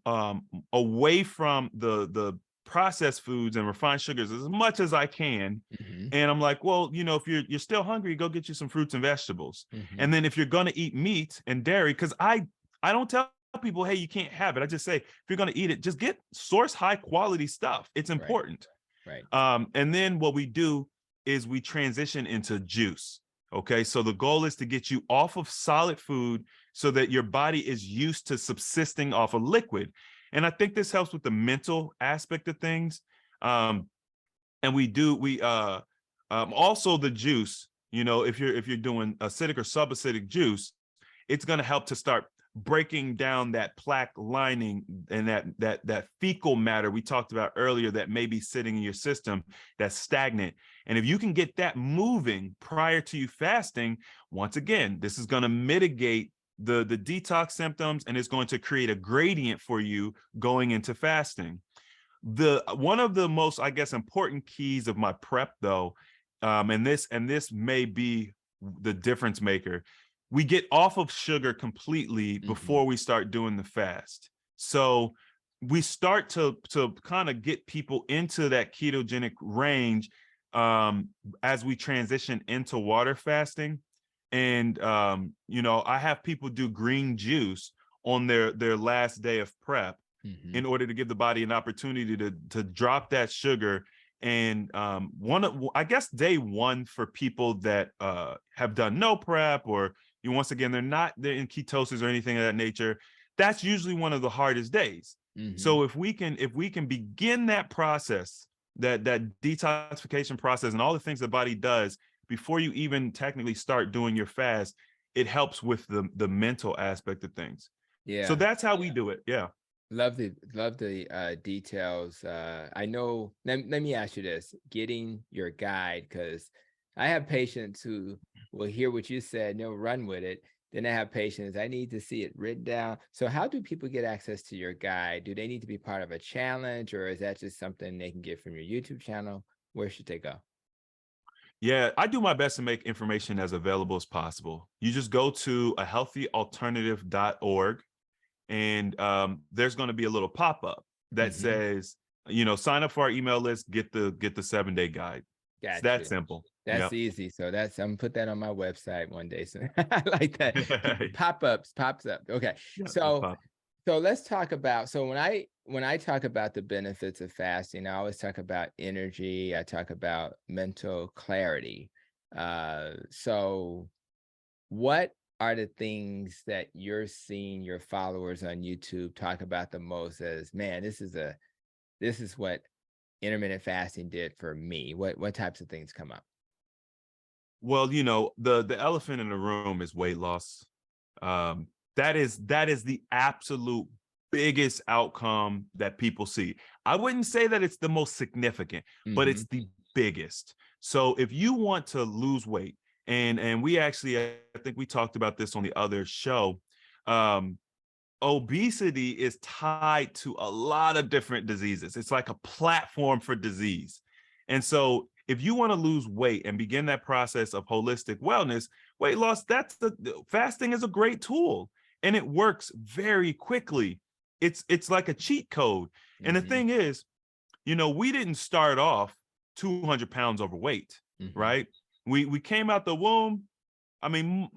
away from the processed foods and refined sugars as much as I can. And I'm like, well, if you're still hungry, go get you some fruits and vegetables. And then if you're going to eat meat and dairy, because I don't tell people, hey, you can't have it. I just say, if you're going to eat it, just get source high quality stuff. It's important. Right. And then what we do is we transition into juice. Okay, so the goal is to get you off of solid food so that your body is used to subsisting off of liquid. And I think this helps with the mental aspect of things. And also the juice, if you're doing acidic or subacidic juice, it's going to help to start breaking down that plaque lining and that fecal matter we talked about earlier that may be sitting in your system that's stagnant. And if you can get that moving prior to you fasting, once again, this is going to mitigate the detox symptoms, and it's going to create a gradient for you going into fasting. One of the most, I guess, important keys of my prep, though, and this may be the difference maker, we get off of sugar completely before we start doing the fast. So we start to kind of get people into that ketogenic range as we transition into water fasting. And, I have people do green juice on their last day of prep in order to give the body an opportunity to drop that sugar And I guess day one for people that have done no prep, or once again, they're in ketosis or anything of that nature, that's usually one of the hardest days. So if we can begin that process, that detoxification process, and all the things the body does before you even technically start doing your fast, it helps with the mental aspect of things. So Yeah. that's how we do it. Yeah. Love the details. I know. Let me ask you this: getting your guide, because I have patients who will hear what you said and they'll run with it. Then I have patients, I need to see it written down. So how do people get access to your guide? Do they need to be part of a challenge, or is that just something they can get from your YouTube channel? Where should they go? Yeah, I do my best to make information as available as possible. You just go to ahealthyalternative.org, and there's going to be a little pop-up that says, sign up for our email list, get the 7-day guide. It's that Gotcha. simple. That's Yep. easy. So I'm gonna put that on my website one day. So I like that. Pops up. Okay. Yeah, So let's talk about, so when I talk about the benefits of fasting, I always talk about energy. I talk about mental clarity. So what are the things that you're seeing your followers on YouTube talk about the most as, man, this is what intermittent fasting did for me? What types of things come up? Well, the elephant in the room is weight loss. That is the absolute biggest outcome that people see. I wouldn't say that it's the most significant, but it's the biggest. So if you want to lose weight, and we actually, I think we talked about this on the other show, obesity is tied to a lot of different diseases. It's like a platform for disease. And so if you want to lose weight and begin that process of holistic wellness, weight loss, fasting is a great tool, and it works very quickly. It's like a cheat code. And the thing is, we didn't start off 200 pounds overweight, right? We came out the womb. I mean,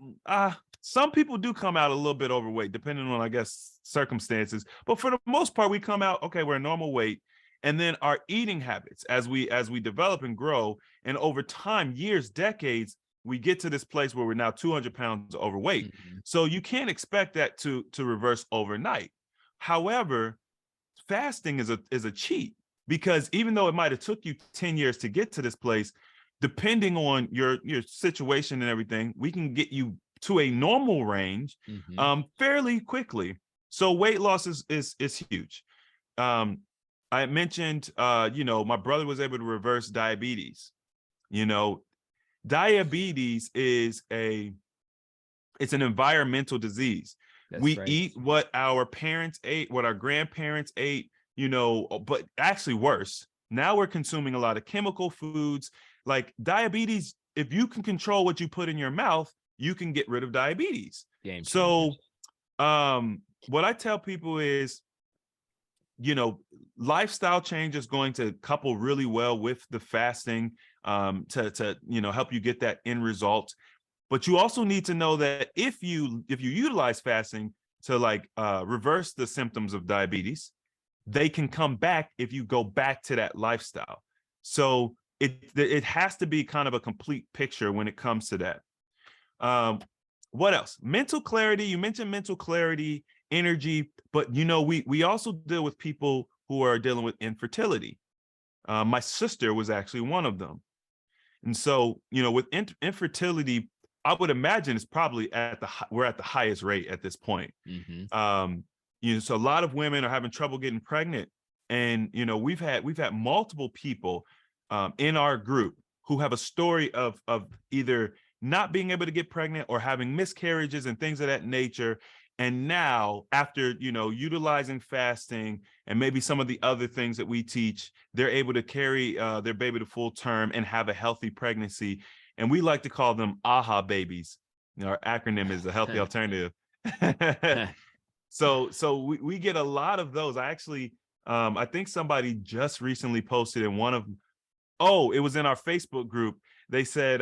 some people do come out a little bit overweight, depending on, I guess, circumstances. But for the most part, we come out, okay, we're a normal weight. And then our eating habits, as we develop and grow, and over time, years, decades, we get to this place where we're now 200 pounds overweight. So you can't expect that to reverse overnight. However, fasting is a cheat, because even though it might have took you 10 years to get to this place, depending on your situation and everything, we can get you to a normal range fairly quickly. So weight loss is huge. I mentioned, my brother was able to reverse diabetes. Diabetes is it's an environmental disease. We eat what our parents ate, what our grandparents ate, but actually worse. Now we're consuming a lot of chemical foods. Like diabetes, if you can control what you put in your mouth, you can get rid of diabetes. So what I tell people is, lifestyle change is going to couple really well with the fasting to help you get that end result. But you also need to know that if you utilize fasting to reverse the symptoms of diabetes, they can come back if you go back to that lifestyle. So it has to be kind of a complete picture when it comes to that. What else? Mental clarity. You mentioned mental clarity, energy, but we also deal with people who are dealing with infertility. My sister was actually one of them. And so, with infertility, I would imagine it's probably we're at the highest rate at this point. So a lot of women are having trouble getting pregnant. And, we've had multiple people in our group who have a story of either not being able to get pregnant or having miscarriages and things of that nature. And now, after, utilizing fasting and maybe some of the other things that we teach, they're able to carry their baby to full term and have a healthy pregnancy. And we like to call them AHA babies. Our acronym is the Healthy Alternative. So we get a lot of those. I actually, I think somebody just recently posted in one of, it was in our Facebook group. They said,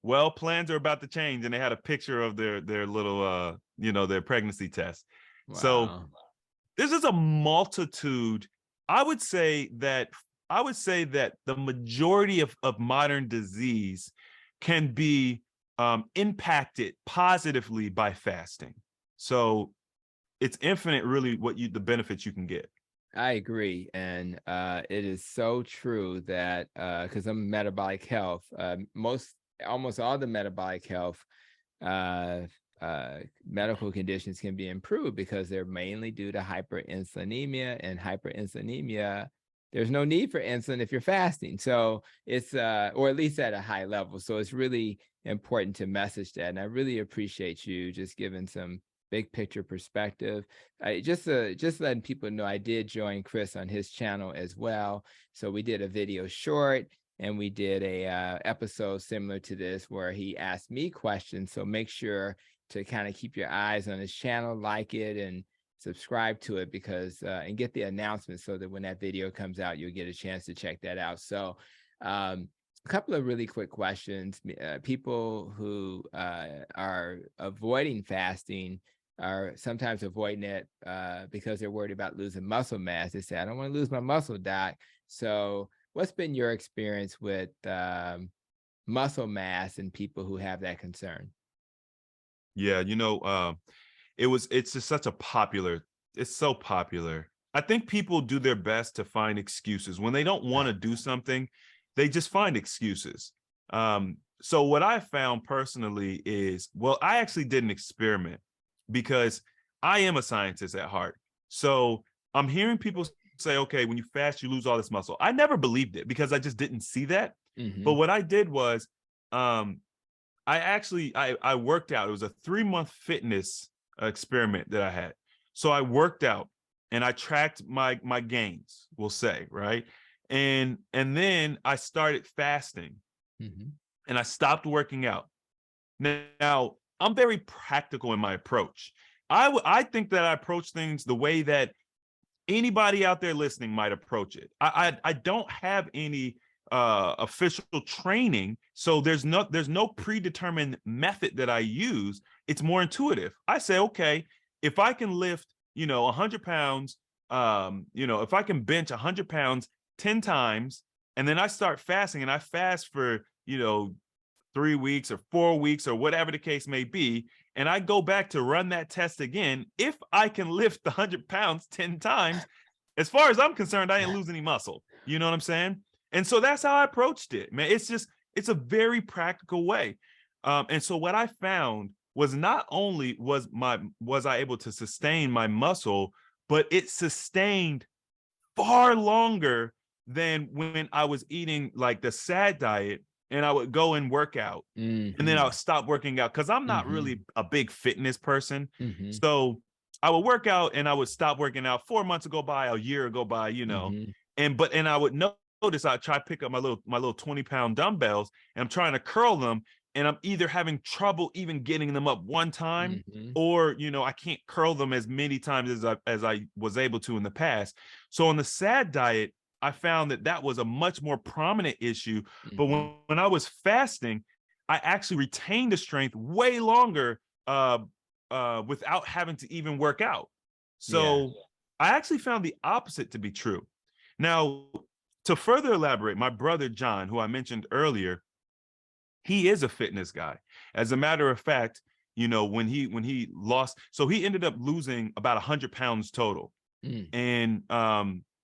well, plans are about to change. And they had a picture of their little, their pregnancy test. Wow. So there's just a multitude. I would say that I would say that the majority of modern disease can be impacted positively by fasting. So it's infinite, really, the benefits you can get. I agree. And it is so true that because I'm metabolic health, almost all the metabolic health uh, medical conditions can be improved because they're mainly due to hyperinsulinemia, and hyperinsulinemia, there's no need for insulin if you're fasting. So it's, or at least at a high level. So it's really important to message that. And I really appreciate you just giving some big picture perspective. Just letting people know, I did join Chris on his channel as well. So we did a video short, and we did a episode similar to this where he asked me questions. So make sure to kind of keep your eyes on his channel, like it, and subscribe to it, because and get the announcement so that when that video comes out, you'll get a chance to check that out. So a couple of really quick questions. People who are avoiding fasting are sometimes avoiding it because they're worried about losing muscle mass. They say, I don't want to lose my muscle, doc. So what's been your experience with muscle mass and people who have that concern? Yeah, it's just such a popular, it's so popular. I think people do their best to find excuses. When they don't want to do something, they just find excuses. So what I found personally is, well, I actually did an experiment because I am a scientist at heart. So I'm hearing people say, okay, when you fast, you lose all this muscle. I never believed it because I just didn't see that. But what I did was, I worked out. It was a 3-month fitness experiment that I had. So I worked out and I tracked my gains, we'll say, right? And then I started fasting and I stopped working out. Now, I'm very practical in my approach. I think that I approach things the way that anybody out there listening might approach it. I don't have any official training, so there's no predetermined method that I use. It's more intuitive. I say, okay, if I can lift 100 pounds, if I can bench 100 pounds 10 times, and then I start fasting, and I fast for 3 weeks or 4 weeks or whatever the case may be, and I go back to run that test again, if I can lift the 100 pounds 10 times, as far as I'm concerned, I didn't lose any muscle. You know what I'm saying? And so that's how I approached it, man. It's a very practical way. And so what I found was, not only was I able to sustain my muscle, but it sustained far longer than when I was eating like the SAD diet, and I would go and work out, and then I would stop working out because I'm not really a big fitness person. So I would work out and I would stop working out. 4 months would go by, a year would go by, and I would notice I try to pick up my little 20-pound dumbbells, and I'm trying to curl them, and I'm either having trouble even getting them up one time, or I can't curl them as many times as I was able to in the past. So on the SAD diet, I found that was a much more prominent issue. But when I was fasting, I actually retained the strength way longer without having to even work out. So I actually found the opposite to be true. Now, to further elaborate, my brother John, who I mentioned earlier, he is a fitness guy. As a matter of fact, when he lost, so he ended up losing about 100 pounds total.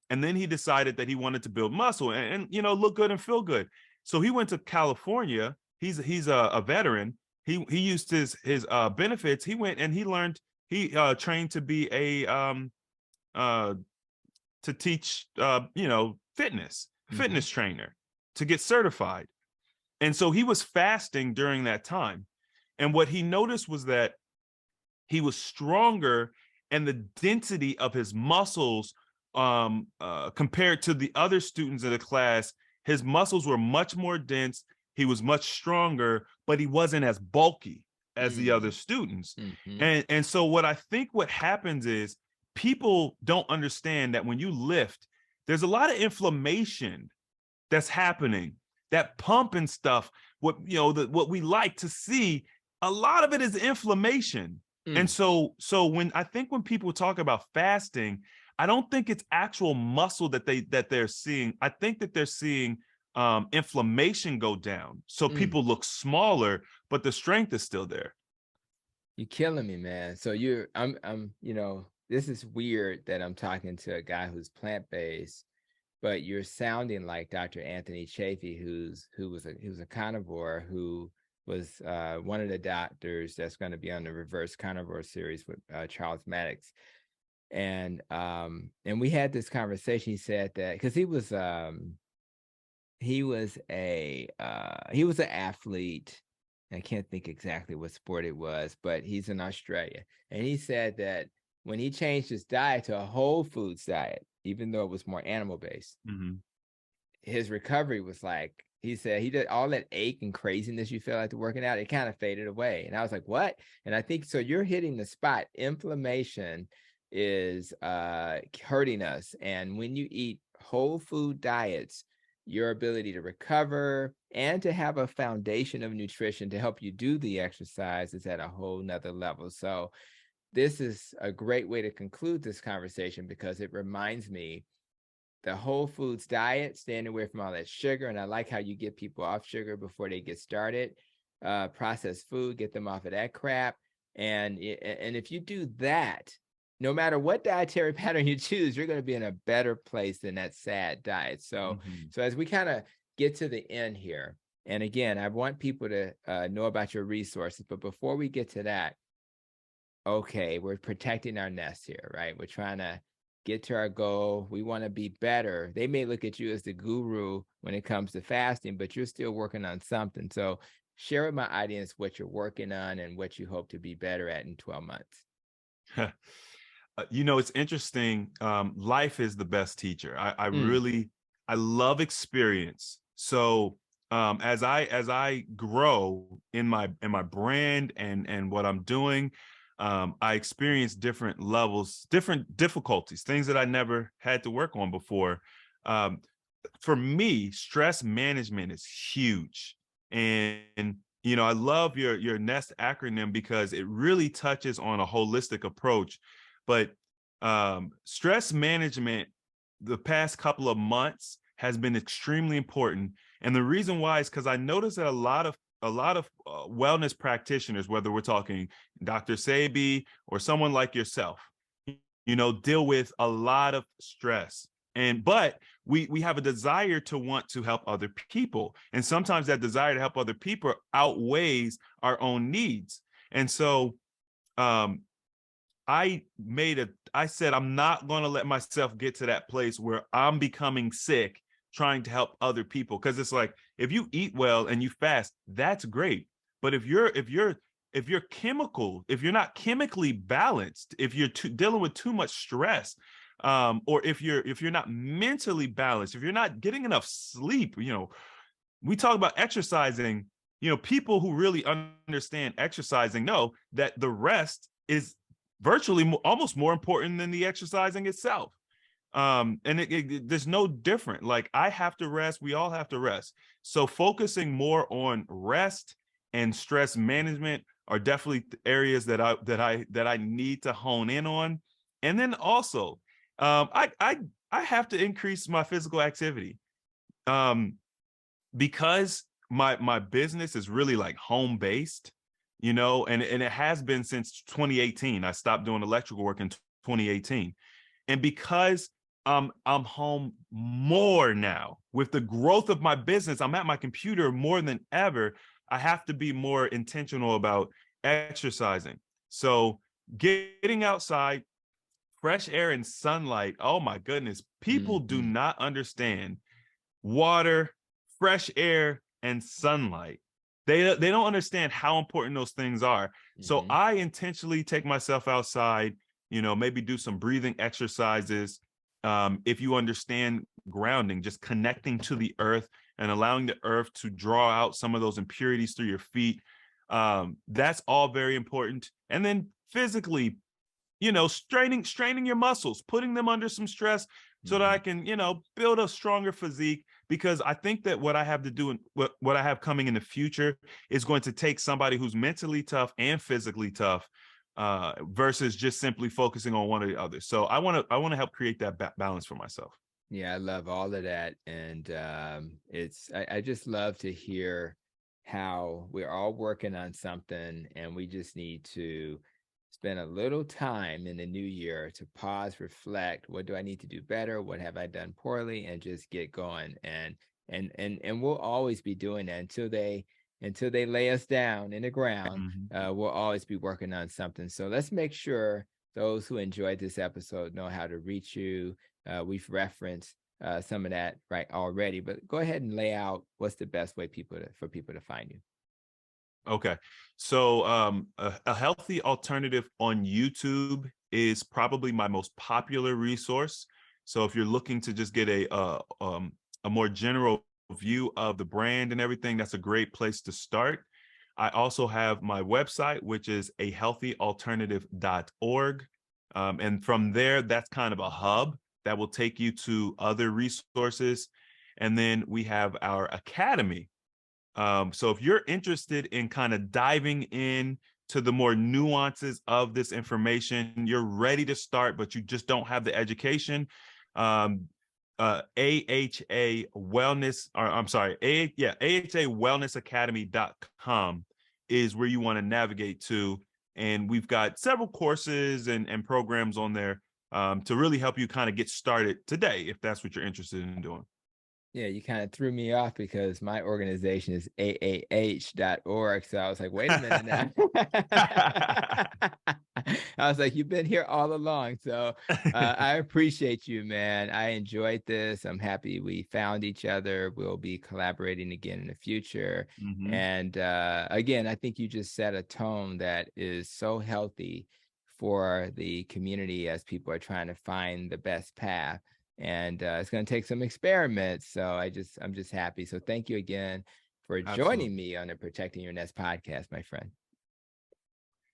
And then he decided that he wanted to build muscle and look good and feel good. So he went to California. He's a veteran. He used his benefits. He went and he learned. He trained to be to teach fitness trainer, to get certified. And so he was fasting during that time. And what he noticed was that he was stronger, and the density of his muscles compared to the other students in the class, his muscles were much more dense. He was much stronger, but he wasn't as bulky as the other students. And so what happens is, people don't understand that when you lift, there's a lot of inflammation that's happening, that pump and stuff. What we like to see, a lot of it is inflammation. And so when people talk about fasting, I don't think it's actual muscle that they're seeing. I think that they're seeing inflammation go down. So people look smaller, but the strength is still there. You're killing me, man. So this is weird that I'm talking to a guy who's plant-based, but you're sounding like Dr. Anthony Chafee, who was a carnivore, who was one of the doctors that's going to be on the Reverse Carnivore series with Charles Maddox. And we had this conversation. He said that because he was an athlete. I can't think exactly what sport it was, but he's in Australia. And he said that when he changed his diet to a whole foods diet, even though it was more animal-based, his recovery was like, he said he did all that ache and craziness you feel after working out, it kind of faded away. And I was like, what? And I think, so you're hitting the spot. Inflammation is hurting us. And when you eat whole food diets, your ability to recover and to have a foundation of nutrition to help you do the exercise is at a whole nother level. So this is a great way to conclude this conversation, because it reminds me the whole foods diet, staying away from all that sugar. And I like how you get people off sugar before they get started. Processed food, get them off of that crap. And if you do that, no matter what dietary pattern you choose, you're going to be in a better place than that sad diet. So, so as we kind of get to the end here, and again, I want people to know about your resources, but before we get to that, okay, we're protecting our nest here, right? We're trying to get to our goal. We want to be better. They may look at you as the guru when it comes to fasting, but you're still working on something. So share with my audience what you're working on and what you hope to be better at in 12 months. It's interesting. Life is the best teacher. I love experience. So as I grow in my brand and what I'm doing, I experience different levels, different difficulties, things that I never had to work on before. For me, stress management is huge. And I love your NEST acronym because it really touches on a holistic approach. But stress management, the past couple of months, has been extremely important. And the reason why is because I noticed that a lot of wellness practitioners, whether we're talking Dr. Sebi or someone like yourself, deal with a lot of stress. But we have a desire to want to help other people. And sometimes that desire to help other people outweighs our own needs. And so I said, I'm not going to let myself get to that place where I'm becoming sick trying to help other people. Because it's like, if you eat well and you fast, that's great. But if you're not chemically balanced, if you're dealing with too much stress, or if you're not mentally balanced, if you're not getting enough sleep, we talk about exercising, people who really understand exercising know that the rest is virtually almost more important than the exercising itself. And there's no different. Like, I have to rest. We all have to rest. So focusing more on rest and stress management are definitely areas that I need to hone in on. And then also, I have to increase my physical activity, because my business is really like home based, and it has been since 2018. I stopped doing electrical work in 2018, and because I'm home more now with the growth of my business, I'm at my computer more than ever. I have to be more intentional about exercising. So getting outside, fresh air and sunlight. Oh my goodness. People do not understand water, fresh air, and sunlight. They don't understand how important those things are. So I intentionally take myself outside, maybe do some breathing exercises. If you understand grounding, just connecting to the earth and allowing the earth to draw out some of those impurities through your feet. That's all very important. And then physically, straining your muscles, putting them under some stress so that I can, build a stronger physique, because I think that what I have to do and what I have coming in the future is going to take somebody who's mentally tough and physically tough, versus just simply focusing on one or the other. So I want to help create that balance for myself. Yeah, I love all of that. And I just love to hear how we're all working on something and we just need to spend a little time in the new year to pause, reflect, what do I need to do better? What have I done poorly? And just get going. And we'll always be doing that until they lay us down in the ground. Mhm. We'll always be working on something. So let's make sure those who enjoyed this episode know how to reach you. We've referenced some of that right already, but go ahead and lay out what's the best way for people to find you. Okay. So a healthy alternative on YouTube is probably my most popular resource. So if you're looking to just get a more general view of the brand and everything, that's a great place to start. I also have my website, which is ahealthyalternative.org. And from there, that's kind of a hub that will take you to other resources. And then we have our academy. So if you're interested in kind of diving in to the more nuances of this information, you're ready to start, but you just don't have the education. AHA Wellness, or I'm sorry, AHA Wellness Academy.com is where you want to navigate to. And we've got several courses and programs on there to really help you kind of get started today, if that's what you're interested in doing. Yeah, you kind of threw me off because my organization is aah.org. So I was like, wait a minute now. I was like, you've been here all along. So I appreciate you, man. I enjoyed this. I'm happy we found each other. We'll be collaborating again in the future. Mm-hmm. And again, I think you just set a tone that is so healthy for the community as people are trying to find the best path. And it's going to take some experiments. So I'm just happy. So thank you again for Absolutely. joining me on the Protecting Your Nest podcast, my friend.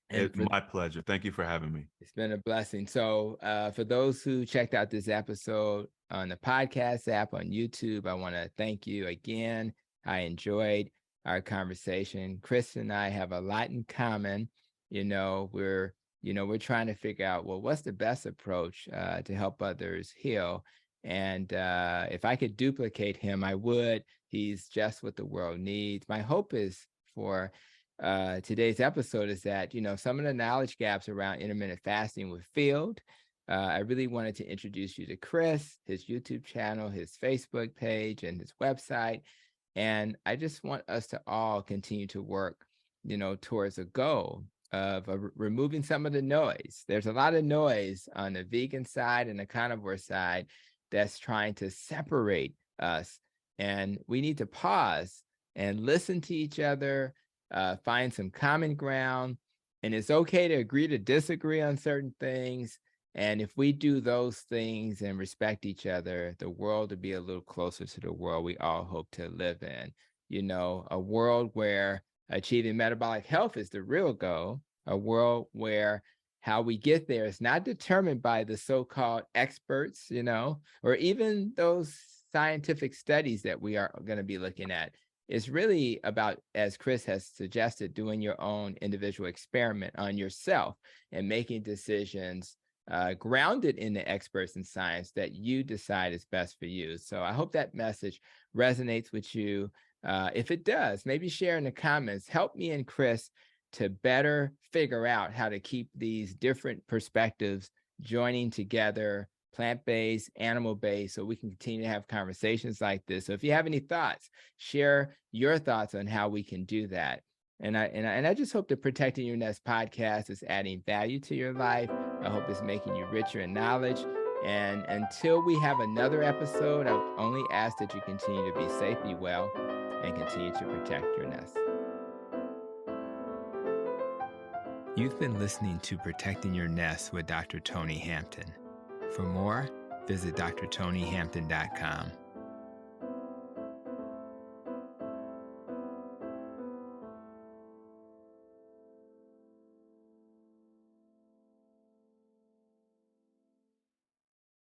And It's my pleasure. Thank you for having me. it's been a blessing. So for those who checked out this episode on the podcast app on YouTube, I want to thank you again. I enjoyed our conversation. Chris and I have a lot in common. We're trying to figure out, well, what's the best approach to help others heal? And if I could duplicate him, I would. He's just what the world needs. My hope is for today's episode is that, some of the knowledge gaps around intermittent fasting were filled. I really wanted to introduce you to Chris, his YouTube channel, his Facebook page, and his website. And I just want us to all continue to work, towards a goal of removing some of the noise. There's a lot of noise on the vegan side and the carnivore side that's trying to separate us. And we need to pause and listen to each other, find some common ground. And it's okay to agree to disagree on certain things. And if we do those things and respect each other, the world will be a little closer to the world we all hope to live in. A world where achieving metabolic health is the real goal, a world where how we get there is not determined by the so-called experts, or even those scientific studies that we are going to be looking at. It's really about, as Chris has suggested, doing your own individual experiment on yourself and making decisions grounded in the experts in science that you decide is best for you. So I hope that message resonates with you. If it does, maybe share in the comments. Help me and Chris to better figure out how to keep these different perspectives joining together, plant-based, animal-based, so we can continue to have conversations like this. So if you have any thoughts, share your thoughts on how we can do that. And I just hope that Protecting Your Nest podcast is adding value to your life. I hope it's making you richer in knowledge. And until we have another episode, I would only ask that you continue to be safe, be well, and continue to protect your nest. You've been listening to Protecting Your Nest with Dr. Tony Hampton. For more, visit drtonyhampton.com.